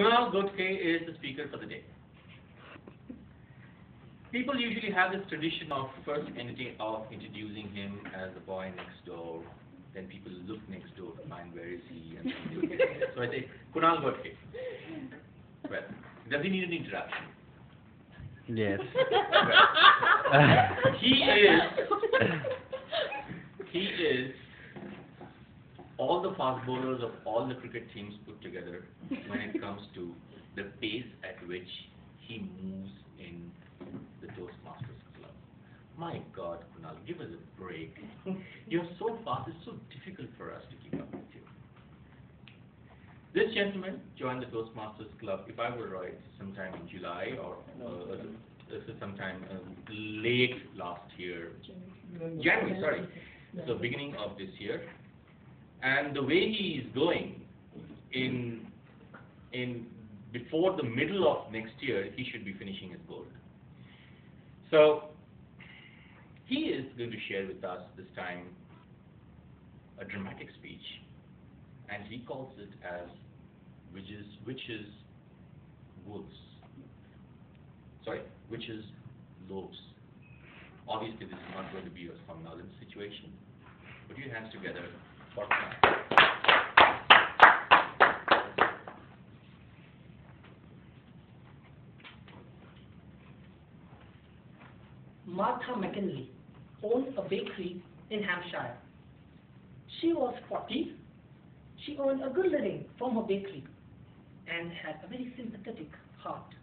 Kunal Ghotge is the speaker for the day. People usually have this tradition of first introducing him as the boy next door. Then people look next door to find where is he. And so I say, Kunal Ghotge. Well, does he need an introduction? Yes. He is all the fast bowlers of all the cricket teams put together when it comes to the pace at which he moves in the Toastmasters club. My God, Kunal, give us a break. You're so fast, it's so difficult for us to keep up with you. This gentleman joined the Toastmasters club, if I were right, sometime in July or sometime late last year. January, sorry. So beginning of this year. And the way he is going, in before the middle of next year, he should be finishing his gold. So he is going to share with us this time a dramatic speech, and he calls it as Witches Loaves. Obviously, this is not going to be a somnolent situation. Put your hands together for Kunal. Martha McKinley owned a bakery in Hampshire. She was 40. She earned a good living from her bakery and had a very sympathetic heart.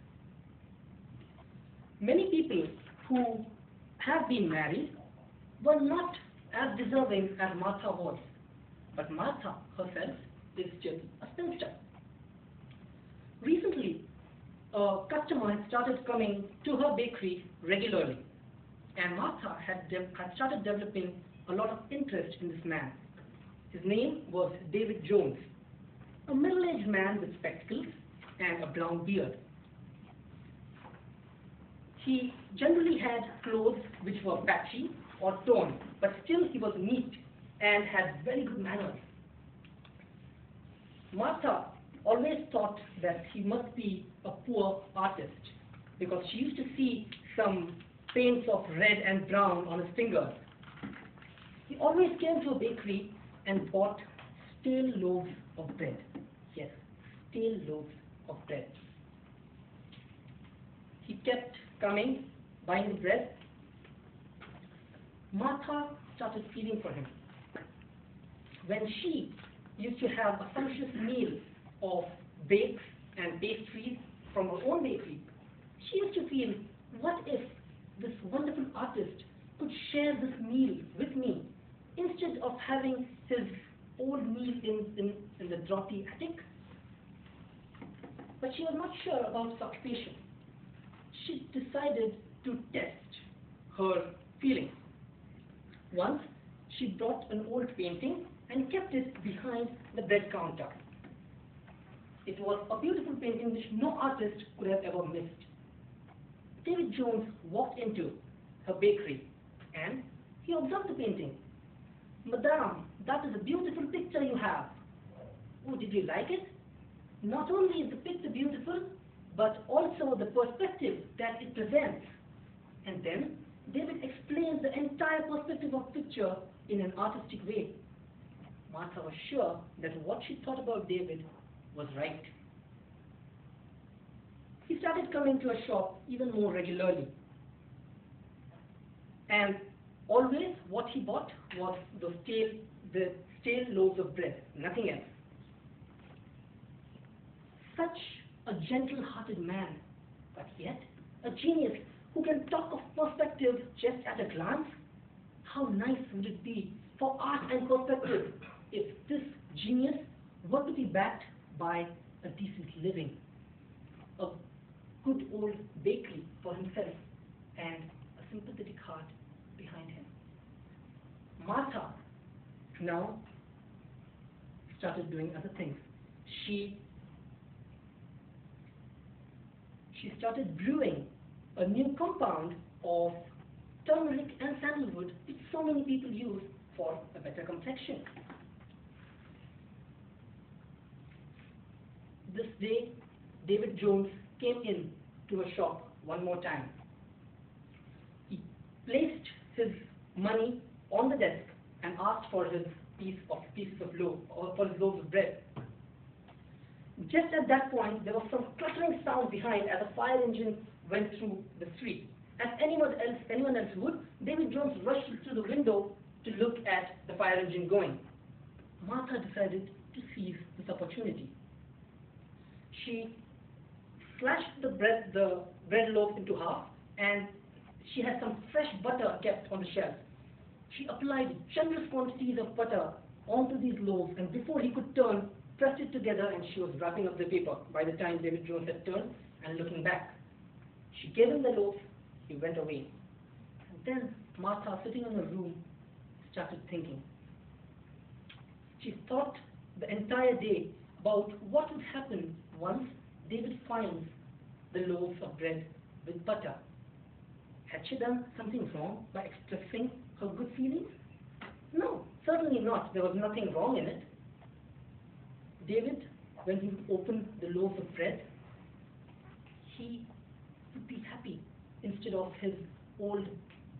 Many people who have been married were not as deserving as Martha was, but Martha herself is still a spinster. Recently, a customer had started coming to her bakery regularly, and Martha had started developing a lot of interest in this man. His name was David Jones, a middle-aged man with spectacles and a brown beard. He generally had clothes which were patchy or torn, but still he was neat and had very good manners. Martha always thought that he must be a poor artist because she used to see some paints of red and brown on his fingers. He always came to a bakery and bought stale loaves of bread. Yes, stale loaves of bread. He kept coming, buying the bread. Martha started feeling for him. When she used to have a sumptuous meal of bakes and pastries from her own bakery, she used to feel, what if this wonderful artist could share this meal with me instead of having his old meal in the draughty attic? But she was not sure about his occupation. She decided to test her feelings. Once, she brought an old painting and kept it behind the bread counter. It was a beautiful painting which no artist could have ever missed. David Jones walked into her bakery and he observed the painting. "Madame, that is a beautiful picture you have. Oh, did you like it? Not only is the picture beautiful, but also the perspective that it presents." And then David explains the entire perspective of picture in an artistic way. Martha was sure that what she thought about David was right. He started coming to her shop even more regularly. And always what he bought was the stale loaves of bread, nothing else. Such a gentle-hearted man, but yet a genius who can talk of perspective just at a glance. How nice would it be for art and perspective if this genius were to be backed by a decent living, a good old bakery for himself, and a sympathetic heart behind him. Martha now started doing other things. She started brewing a new compound of turmeric and sandalwood, which so many people use for a better complexion. This day, David Jones came in to her shop one more time. He placed his money on the desk and asked for his pieces of loaf, or for his loaves of bread. Just at that point, there was some cluttering sound behind as a fire engine went through the street. As anyone else would, David Jones rushed through the window to look at the fire engine going. Martha decided to seize this opportunity. She slashed the bread loaf into half, and she had some fresh butter kept on the shelf. She applied generous quantities of butter onto these loaves, and before he could turn, pressed it together, and she was wrapping up the paper by the time David Jones had turned and looking back. She gave him the loaf, he went away. And then Martha, sitting in her room, started thinking. She thought the entire day about what would happen once David finds the loaves of bread with butter. Had she done something wrong by expressing her good feelings? No, certainly not. There was nothing wrong in it. David, when he would open the loaves of bread, he would be happy. Instead of his old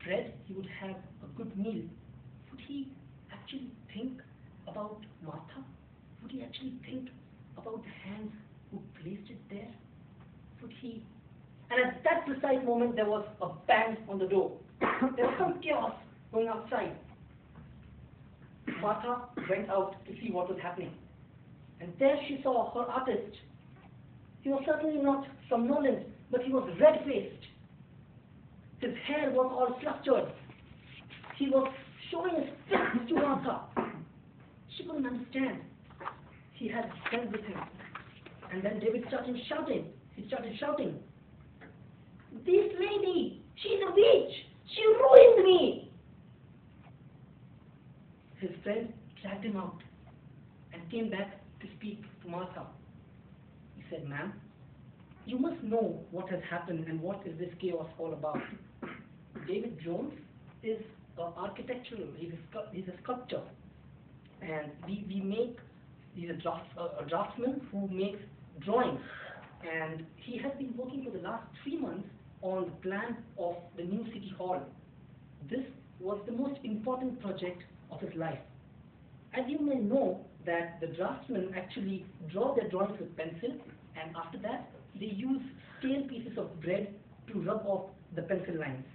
bread, he would have a good meal. Would he actually think about Martha? Would he actually think about the hands who placed it there? Would he? And at that precise moment, there was a bang on the door. There was some chaos going outside. Martha went out to see what was happening. And there she saw her artist. He was certainly not somnolent, but he was red-faced. His hair was all flustered. He was showing his fists to Martha. She couldn't understand. He had friends with him. And then David started shouting. He started shouting, "This lady, she's a witch! She ruined me!" His friend dragged him out and came back to speak to Martha. He said, "Ma'am, you must know what has happened and what is this chaos all about. David Jones is an architectural, he's a sculptor, and he's a draftsman who makes drawings, and he has been working for the last 3 months on the plan of the new city hall. This was the most important project of his life. As you may know, that the draftsmen actually draw their drawings with pencil, and after that they use stale pieces of bread to rub off the pencil lines.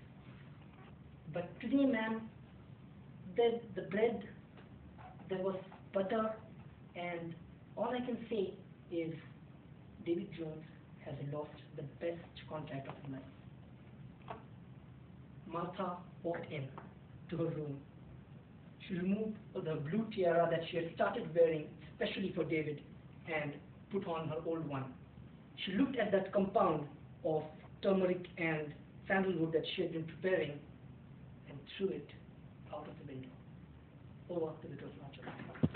But today, ma'am, the bread, there was butter, and all I can say is David Jones has lost the best contract of his life." Martha walked in to her room. She removed the blue tiara that she had started wearing especially for David and put on her old one. She looked at that compound of turmeric and sandalwood that she had been preparing and threw it out of the window. Over to the Toastmasters.